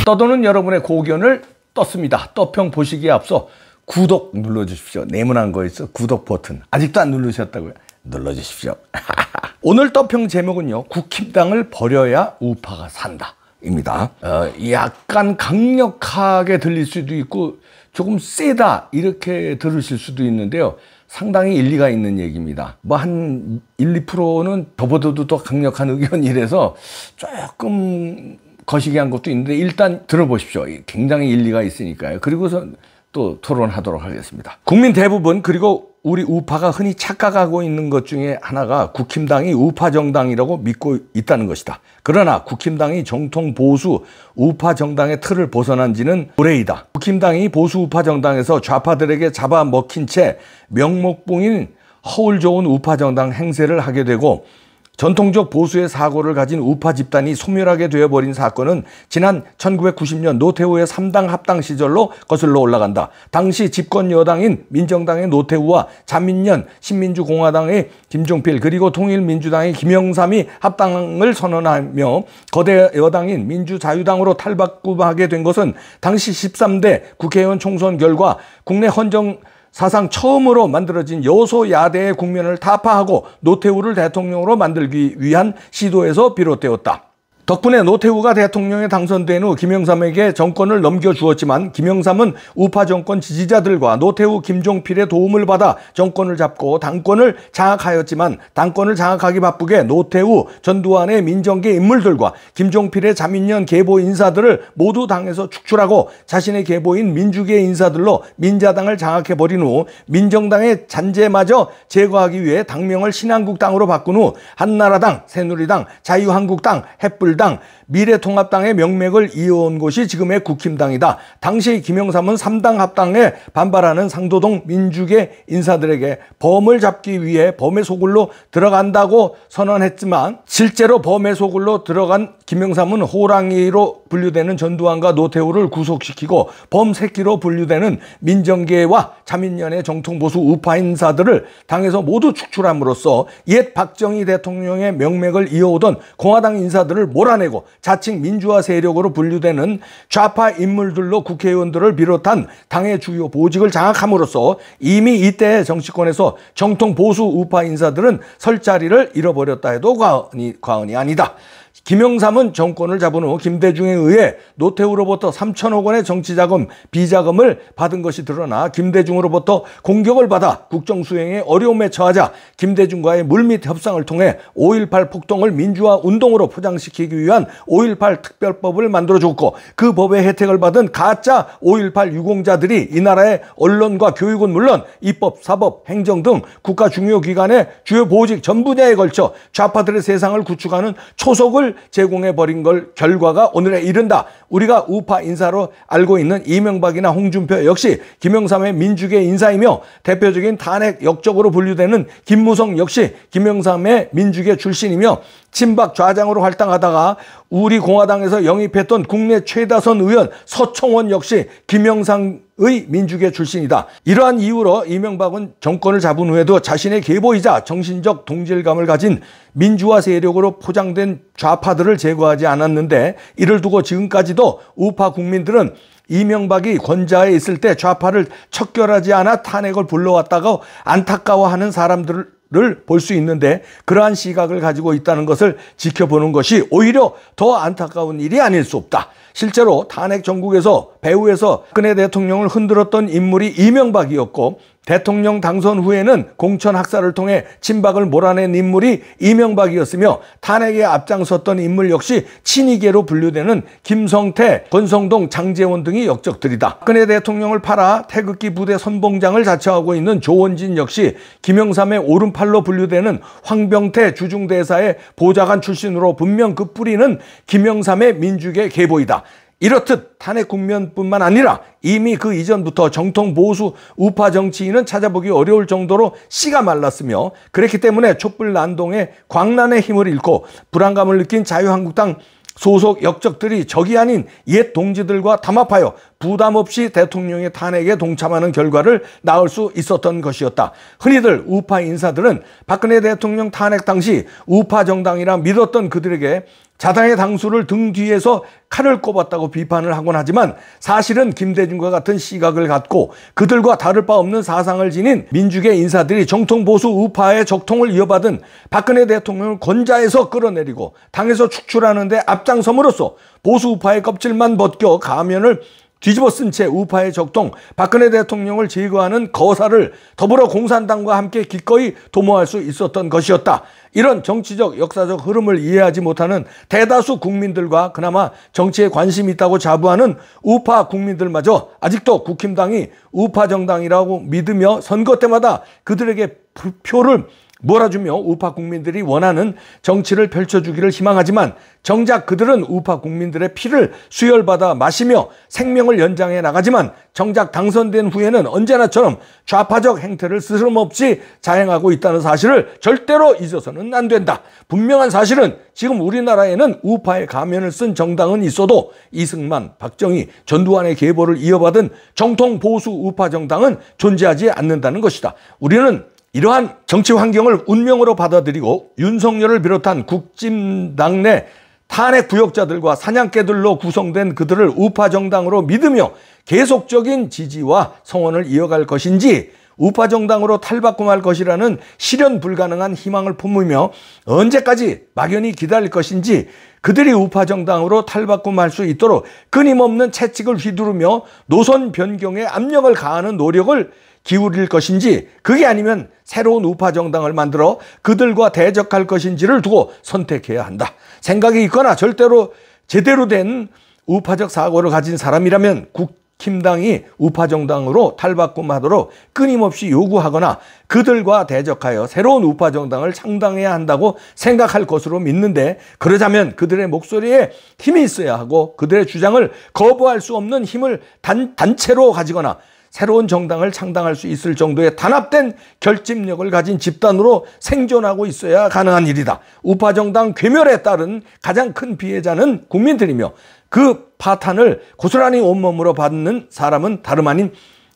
떠도는 여러분의 고견을 떴습니다. 떠평 보시기에 앞서 구독 눌러주십시오. 네모난 거 있어. 구독 버튼. 아직도 안 누르셨다고요? 눌러주십시오. 오늘 떠평 제목은요. 국힘당을 버려야 우파가 산다. 입니다. 약간 강력하게 들릴 수도 있고 조금 세다 이렇게 들으실 수도 있는데요. 상당히 일리가 있는 얘기입니다. 뭐 한 1, 2%는 저보다도 더 강력한 의견이라서 조금 거시기한 것도 있는데 일단 들어보십시오. 굉장히 일리가 있으니까요. 그리고서 또 토론하도록 하겠습니다. 국민 대부분 그리고 우리 우파가 흔히 착각하고 있는 것 중에 하나가 국힘당이 우파 정당이라고 믿고 있다는 것이다. 그러나 국힘당이 정통 보수 우파 정당의 틀을 벗어난 지는 오래이다. 국힘당이 보수 우파 정당에서 좌파들에게 잡아먹힌 채 명목봉인 허울 좋은 우파 정당 행세를 하게 되고 전통적 보수의 사고를 가진 우파 집단이 소멸하게 되어버린 사건은 지난 1990년 노태우의 3당 합당 시절로 거슬러 올라간다. 당시 집권 여당인 민정당의 노태우와 자민련 신민주공화당의 김종필 그리고 통일민주당의 김영삼이 합당을 선언하며 거대 여당인 민주자유당으로 탈바꿈하게 된 것은 당시 13대 국회의원 총선 결과 국내 헌정 사상 처음으로 만들어진 여소야대의 국면을 타파하고 노태우를 대통령으로 만들기 위한 시도에서 비롯되었다. 덕분에 노태우가 대통령에 당선된 후 김영삼에게 정권을 넘겨주었지만 김영삼은 우파 정권 지지자들과 노태우, 김종필의 도움을 받아 정권을 잡고 당권을 장악하였지만 당권을 장악하기 바쁘게 노태우, 전두환의 민정계 인물들과 김종필의 자민련 계보 인사들을 모두 당에서 축출하고 자신의 계보인 민주계 인사들로 민자당을 장악해버린 후 민정당의 잔재마저 제거하기 위해 당명을 신한국당으로 바꾼 후 한나라당, 새누리당, 자유한국당, 햇불당, 미래통합당의 명맥을 이어온 곳이 지금의 국힘당이다. 당시 김영삼은 3당 합당에 반발하는 상도동 민주계 인사들에게 범을 잡기 위해 범의 소굴로 들어간다고 선언했지만 실제로 범의 소굴로 들어간 김영삼은 호랑이로 분류되는 전두환과 노태우를 구속시키고 범 새끼로 분류되는 민정계와 자민련의 정통보수 우파 인사들을 당에서 모두 축출함으로써 옛 박정희 대통령의 명맥을 이어오던 공화당 인사들을 몰아내고 자칭 민주화 세력으로 분류되는 좌파 인물들로 국회의원들을 비롯한 당의 주요 보직을 장악함으로써 이미 이때 정치권에서 정통 보수 우파 인사들은 설 자리를 잃어버렸다 해도 과언이 아니다. 김영삼은 정권을 잡은 후 김대중에 의해 노태우로부터 3천억 원의 정치자금, 비자금을 받은 것이 드러나 김대중으로부터 공격을 받아 국정수행에 어려움에 처하자 김대중과의 물밑 협상을 통해 5.18 폭동을 민주화 운동으로 포장시키기 위한 5.18 특별법을 만들어줬고 그 법의 혜택을 받은 가짜 5.18 유공자들이 이 나라의 언론과 교육은 물론 입법, 사법, 행정 등 국가 중요 기관의 주요 보직 전 분야에 걸쳐 좌파들의 세상을 구축하는 초석을 제공해버린 걸 결과가 오늘에 이른다. 우리가 우파 인사로 알고 있는 이명박이나 홍준표 역시 김영삼의 민주계 인사이며 대표적인 탄핵 역적으로 분류되는 김무성 역시 김영삼의 민주계 출신이며 친박 좌장으로 활동하다가 우리 공화당에서 영입했던 국내 최다선 의원 서청원 역시 김영삼의 민주계 출신이다. 이러한 이유로 이명박은 정권을 잡은 후에도 자신의 계보이자 정신적 동질감을 가진 민주화 세력으로 포장된 좌파들을 제거하지 않았는데 이를 두고 지금까지도 우파 국민들은 이명박이 권좌에 있을 때 좌파를 척결하지 않아 탄핵을 불러왔다고 안타까워하는 사람들을 볼 수 있는데 그러한 시각을 가지고 있다는 것을 지켜보는 것이 오히려 더 안타까운 일이 아닐 수 없다. 실제로 탄핵 정국에서 배후에서 박근혜 대통령을 흔들었던 인물이 이명박이었고 대통령 당선 후에는 공천 학살을 통해 친박을 몰아낸 인물이 이명박이었으며 탄핵에 앞장섰던 인물 역시 친이계로 분류되는 김성태, 권성동, 장제원 등이 역적들이다. 박근혜 대통령을 팔아 태극기 부대 선봉장을 자처하고 있는 조원진 역시 김영삼의 오른팔로 분류되는 황병태 주중대사의 보좌관 출신으로 분명 그 뿌리는 김영삼의 민주계 계보이다. 이렇듯 탄핵 국면뿐만 아니라 이미 그 이전부터 정통 보수 우파 정치인은 찾아보기 어려울 정도로 씨가 말랐으며 그렇기 때문에 촛불 난동에 광란의 힘을 잃고 불안감을 느낀 자유한국당 소속 역적들이 적이 아닌 옛 동지들과 담합하여 부담 없이 대통령의 탄핵에 동참하는 결과를 낳을 수 있었던 것이었다. 흔히들 우파 인사들은 박근혜 대통령 탄핵 당시 우파 정당이라 믿었던 그들에게 자당의 당수를 등 뒤에서 칼을 꼽았다고 비판을 하곤 하지만 사실은 김대중과 같은 시각을 갖고 그들과 다를 바 없는 사상을 지닌 민주계 인사들이 정통 보수 우파의 적통을 이어받은 박근혜 대통령을 권좌에서 끌어내리고 당에서 축출하는 데 앞장섬으로써 보수 우파의 껍질만 벗겨 가면을 뒤집어 쓴 채 우파의 적통 박근혜 대통령을 제거하는 거사를 더불어 공산당과 함께 기꺼이 도모할 수 있었던 것이었다. 이런 정치적 역사적 흐름을 이해하지 못하는 대다수 국민들과 그나마 정치에 관심이 있다고 자부하는 우파 국민들마저 아직도 국힘당이 우파 정당이라고 믿으며 선거 때마다 그들에게 표를 몰아주며 우파 국민들이 원하는 정치를 펼쳐주기를 희망하지만 정작 그들은 우파 국민들의 피를 수혈받아 마시며 생명을 연장해 나가지만 정작 당선된 후에는 언제나처럼 좌파적 행태를 스스럼없이 자행하고 있다는 사실을 절대로 잊어서는 안 된다. 분명한 사실은 지금 우리나라에는 우파의 가면을 쓴 정당은 있어도 이승만, 박정희, 전두환의 계보를 이어받은 정통 보수 우파 정당은 존재하지 않는다는 것이다. 우리는 이러한 정치 환경을 운명으로 받아들이고 윤석열을 비롯한 국진당 내 탄핵 부역자들과 사냥개들로 구성된 그들을 우파 정당으로 믿으며 계속적인 지지와 성원을 이어갈 것인지 우파 정당으로 탈바꿈할 것이라는 실현 불가능한 희망을 품으며 언제까지 막연히 기다릴 것인지 그들이 우파 정당으로 탈바꿈할 수 있도록 끊임없는 채찍을 휘두르며 노선 변경에 압력을 가하는 노력을 기울일 것인지 그게 아니면 새로운 우파 정당을 만들어 그들과 대적할 것인지를 두고 선택해야 한다. 생각이 있거나 절대로 제대로 된 우파적 사고를 가진 사람이라면 국힘당이 우파 정당으로 탈바꿈하도록 끊임없이 요구하거나 그들과 대적하여 새로운 우파 정당을 창당해야 한다고 생각할 것으로 믿는데 그러자면 그들의 목소리에 힘이 있어야 하고 그들의 주장을 거부할 수 없는 힘을 단체로 가지거나 새로운 정당을 창당할 수 있을 정도의 단합된 결집력을 가진 집단으로 생존하고 있어야 가능한 일이다. 우파 정당 괴멸에 따른 가장 큰 피해자는 국민들이며 그 파탄을 고스란히 온몸으로 받는 사람은 다름 아닌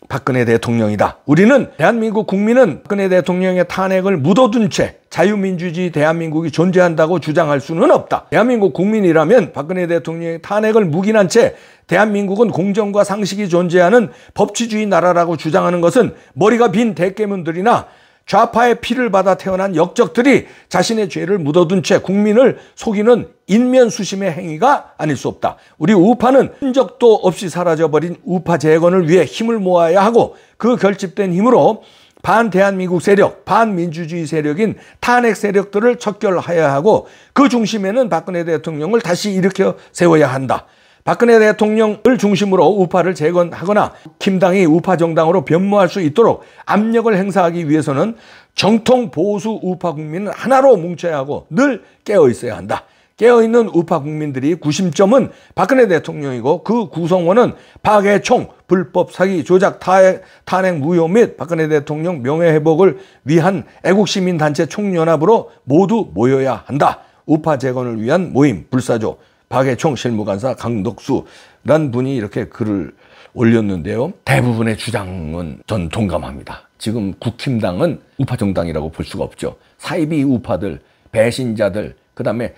박근혜 대통령이다. 우리는 대한민국 국민은 박근혜 대통령의 탄핵을 묻어둔 채 자유민주주의 대한민국이 존재한다고 주장할 수는 없다. 대한민국 국민이라면 박근혜 대통령의 탄핵을 묵인한 채 대한민국은 공정과 상식이 존재하는 법치주의 나라라고 주장하는 것은 머리가 빈 대깨문들이나 좌파의 피를 받아 태어난 역적들이 자신의 죄를 묻어둔 채 국민을 속이는 인면수심의 행위가 아닐 수 없다. 우리 우파는 흔적도 없이 사라져버린 우파 재건을 위해 힘을 모아야 하고 그 결집된 힘으로 반대한민국 세력, 반민주주의 세력인 탄핵 세력들을 척결해야 하고 그 중심에는 박근혜 대통령을 다시 일으켜 세워야 한다. 박근혜 대통령을 중심으로 우파를 재건하거나 김당이 우파 정당으로 변모할 수 있도록 압력을 행사하기 위해서는 정통 보수 우파 국민은 하나로 뭉쳐야 하고 늘 깨어 있어야 한다. 깨어있는 우파 국민들이 구심점은 박근혜 대통령이고 그 구성원은 박애총, 불법 사기, 조작, 탄핵 무효 및 박근혜 대통령 명예회복을 위한 애국시민단체 총연합으로 모두 모여야 한다. 우파 재건을 위한 모임, 불사조, 박애총 실무간사 강덕수란 분이 이렇게 글을 올렸는데요. 대부분의 주장은 전 동감합니다. 지금 국힘당은 우파 정당이라고 볼 수가 없죠. 사이비 우파들, 배신자들, 그다음에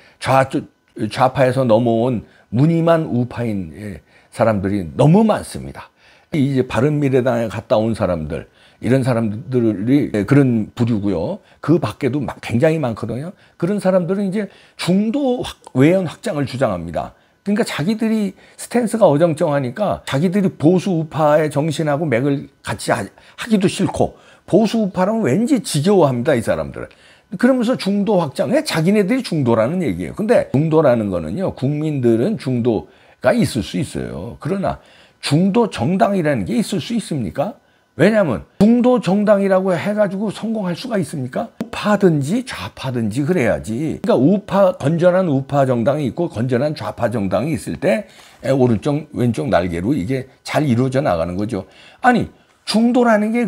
좌파에서 넘어온 무늬만 우파인 사람들이 너무 많습니다. 이제 바른미래당에 갔다 온 사람들, 이런 사람들이 그런 부류고요. 그 밖에도 굉장히 많거든요. 그런 사람들은 이제 중도 외연 확장을 주장합니다. 그러니까 자기들이 스탠스가 어정쩡하니까 자기들이 보수 우파의 정신하고 맥을 같이 하기도 싫고 보수 우파라면 왠지 지겨워합니다, 이 사람들은. 그러면서 중도 확장에 자기네들이 중도라는 얘기예요. 근데 중도라는 거는요, 국민들은 중도가 있을 수 있어요. 그러나 중도 정당이라는 게 있을 수 있습니까? 왜냐하면 중도 정당이라고 해가지고 성공할 수가 있습니까? 우파든지 좌파든지 그래야지. 그러니까 건전한 우파 정당이 있고 건전한 좌파 정당이 있을 때 오른쪽 왼쪽 날개로 이게 잘 이루어져 나가는 거죠. 아니 중도라는 게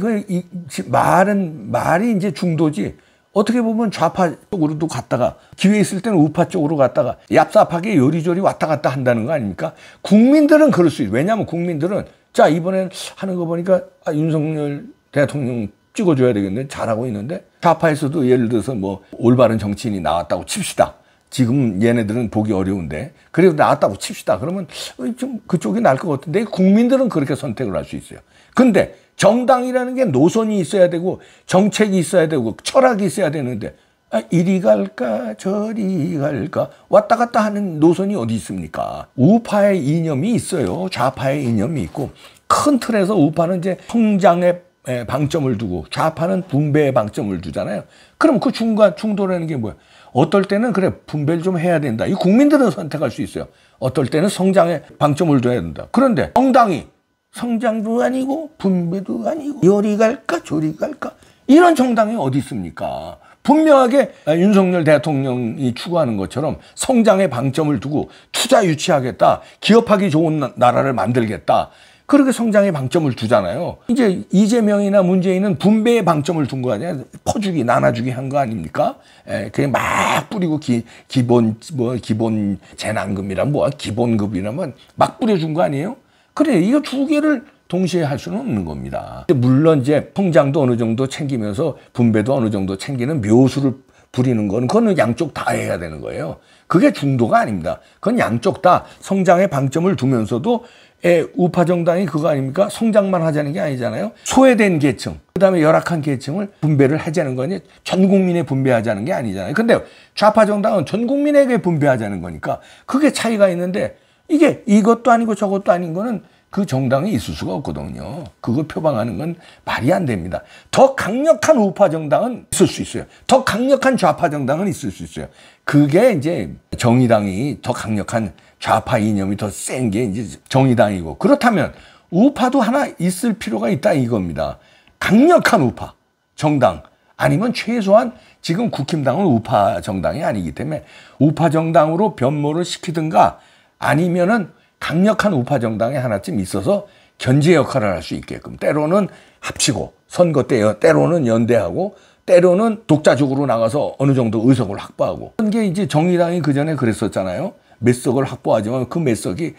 말이 이제 중도지. 어떻게 보면 좌파 쪽으로도 갔다가 기회 있을 때는 우파 쪽으로 갔다가 얍삽하게 요리조리 왔다 갔다 한다는 거 아닙니까? 국민들은 그럴 수 있어요. 왜냐하면 국민들은 자 이번엔 하는 거 보니까 윤석열 대통령 찍어줘야 되겠네. 잘하고 있는데 좌파에서도 예를 들어서 뭐 올바른 정치인이 나왔다고 칩시다. 지금 얘네들은 보기 어려운데 그래도 나왔다고 칩시다. 그러면 좀 그쪽이 나을 것 같은데 국민들은 그렇게 선택을 할 수 있어요. 근데 정당이라는 게 노선이 있어야 되고 정책이 있어야 되고 철학이 있어야 되는데 이리 갈까 저리 갈까 왔다 갔다 하는 노선이 어디 있습니까? 우파의 이념이 있어요. 좌파의 이념이 있고 큰 틀에서 우파는 이제 성장에 방점을 두고 좌파는 분배에 방점을 두잖아요. 그럼 그 중간 충돌하는 게 뭐야? 어떨 때는 그래 분배를 좀 해야 된다. 이 국민들은 선택할 수 있어요. 어떨 때는 성장에 방점을 둬야 된다. 그런데 정당이 성장도 아니고 분배도 아니고 요리 갈까 저리 갈까 이런 정당이 어디 있습니까? 분명하게 윤석열 대통령이 추구하는 것처럼 성장에 방점을 두고 투자 유치하겠다. 기업하기 좋은 나라를 만들겠다. 그렇게 성장에 방점을 두잖아요. 이제 이재명이나 문재인은 분배에 방점을 둔 거 아니야? 퍼주기, 나눠주기 한 거 아닙니까? 그냥 막 뿌리고 기본 재난금이라 기본급이라면 막 뿌려준 거 아니에요? 그래, 이거 두 개를 동시에 할 수는 없는 겁니다. 물론 이제 성장도 어느 정도 챙기면서 분배도 어느 정도 챙기는 묘수를 부리는 건 그거는 양쪽 다 해야 되는 거예요. 그게 중도가 아닙니다. 그건 양쪽 다 성장에 방점을 두면서도 우파 정당이 그거 아닙니까? 성장만 하자는 게 아니잖아요. 소외된 계층, 그다음에 열악한 계층을 분배를 하자는 거니 전 국민에 분배하자는 게 아니잖아요. 근데 좌파 정당은 전 국민에게 분배하자는 거니까 그게 차이가 있는데 이게 이것도 아니고 저것도 아닌 거는 그 정당이 있을 수가 없거든요. 그거 표방하는 건 말이 안 됩니다. 더 강력한 우파 정당은 있을 수 있어요. 더 강력한 좌파 정당은 있을 수 있어요. 그게 이제 정의당이 더 강력한 좌파 이념이 더 센 게 이제 정의당이고 그렇다면 우파도 하나 있을 필요가 있다 이겁니다. 강력한 우파 정당 아니면 최소한 지금 국힘당은 우파 정당이 아니기 때문에 우파 정당으로 변모를 시키든가 아니면은 강력한 우파 정당이 하나쯤 있어서 견제 역할을 할 수 있게끔 때로는 합치고 선거 때 때로는 연대하고 때로는 독자적으로 나가서 어느 정도 의석을 확보하고 그런 게 이제 정의당이 그전에 그랬었잖아요. 몇 석을 확보하지만 그 몇 석이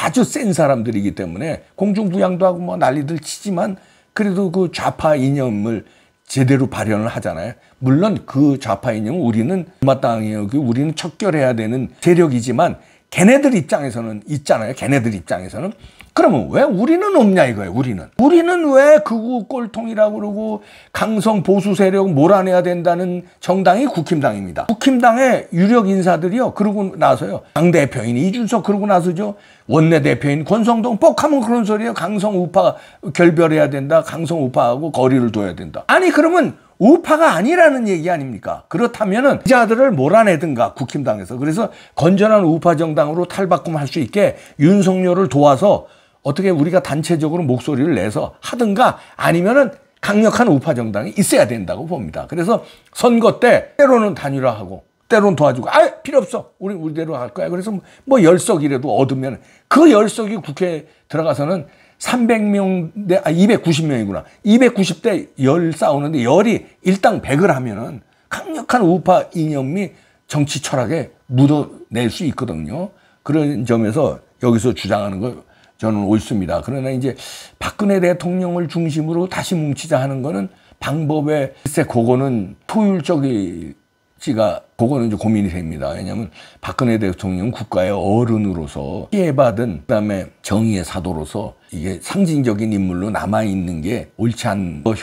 아주 센 사람들이기 때문에 공중부양도 하고 뭐 난리들 치지만 그래도 그 좌파 이념을 제대로 발현을 하잖아요. 물론 그 좌파 이념은 우리는 마땅해요. 우리는 척결해야 되는 세력이지만 걔네들 입장에서는 있잖아요. 걔네들 입장에서는. 그러면 왜 우리는 없냐 이거예요. 우리는 왜 극우 꼴통이라고 그러고 강성 보수 세력 몰아내야 된다는 정당이 국힘당입니다. 국힘당의 유력 인사들이요. 그러고 나서요. 당대표인 이준석 그러고 나서죠. 원내대표인 권성동 뻑하면 그런 소리예요. 강성 우파 결별해야 된다. 강성 우파하고 거리를 둬야 된다. 아니 그러면 우파가 아니라는 얘기 아닙니까? 그렇다면은 기자들을 몰아내든가 국힘당에서 그래서 건전한 우파 정당으로 탈바꿈할 수 있게 윤석열을 도와서 어떻게 우리가 단체적으로 목소리를 내서 하든가 아니면은 강력한 우파 정당이 있어야 된다고 봅니다. 그래서 선거 때 때로는 단일화하고 때로는 도와주고 필요 없어 우리대로 할 거야. 그래서 뭐 10석이라도 얻으면 그 10석이 국회에 들어가서는 300명 대 290명이구나. 290대 10 싸우는데 10이 일당 100을 하면은 강력한 우파 이념이 정치 철학에 묻어낼 수 있거든요. 그런 점에서 여기서 주장하는 거 저는 옳습니다. 그러나 이제 박근혜 대통령을 중심으로 다시 뭉치자 하는 거는 방법에 글쎄 그거는 효율적이지가 그거는 이제 고민이 됩니다. 왜냐하면 박근혜 대통령 국가의 어른으로서 피해받은 그다음에 정의의 사도로서 이게 상징적인 인물로 남아있는 게 옳지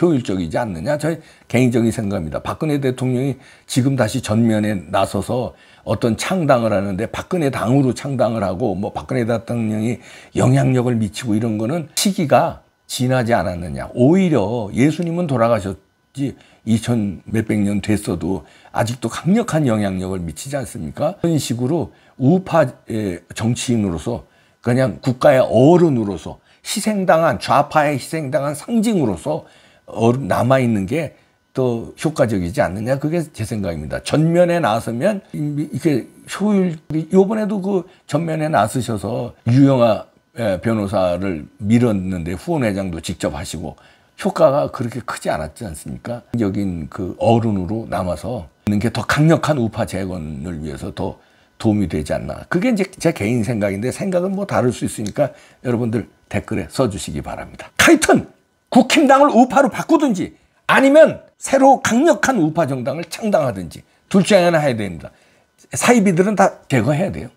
효율적이지 않느냐 저의 개인적인 생각입니다. 박근혜 대통령이 지금 다시 전면에 나서서 어떤 창당을 하는데 박근혜 당으로 창당을 하고 뭐 박근혜 대통령이 영향력을 미치고 이런 거는 시기가 지나지 않았느냐. 오히려 예수님은 돌아가셨지 2000 몇백 년 됐어도 아직도 강력한 영향력을 미치지 않습니까? 그런 식으로 우파 정치인으로서 그냥 국가의 어른으로서 희생당한 좌파의 희생당한 상징으로서 남아있는 게 더 효과적이지 않느냐 그게 제 생각입니다. 전면에 나서면 이게 요번에도 그 전면에 나서셔서 유영아 변호사를 밀었는데 후원회장도 직접 하시고 효과가 그렇게 크지 않았지 않습니까? 적인 그 어른으로 남아서 있는 게 더 강력한 우파 재건을 위해서 더 도움이 되지 않나. 그게 이제 제 개인 생각인데 생각은 뭐 다를 수 있으니까 여러분들 댓글에 써주시기 바랍니다. 하여튼 국힘당을 우파로 바꾸든지 아니면 새로 강력한 우파 정당을 창당하든지 둘 중에 하나 해야 됩니다. 사이비들은 다 제거해야 돼요.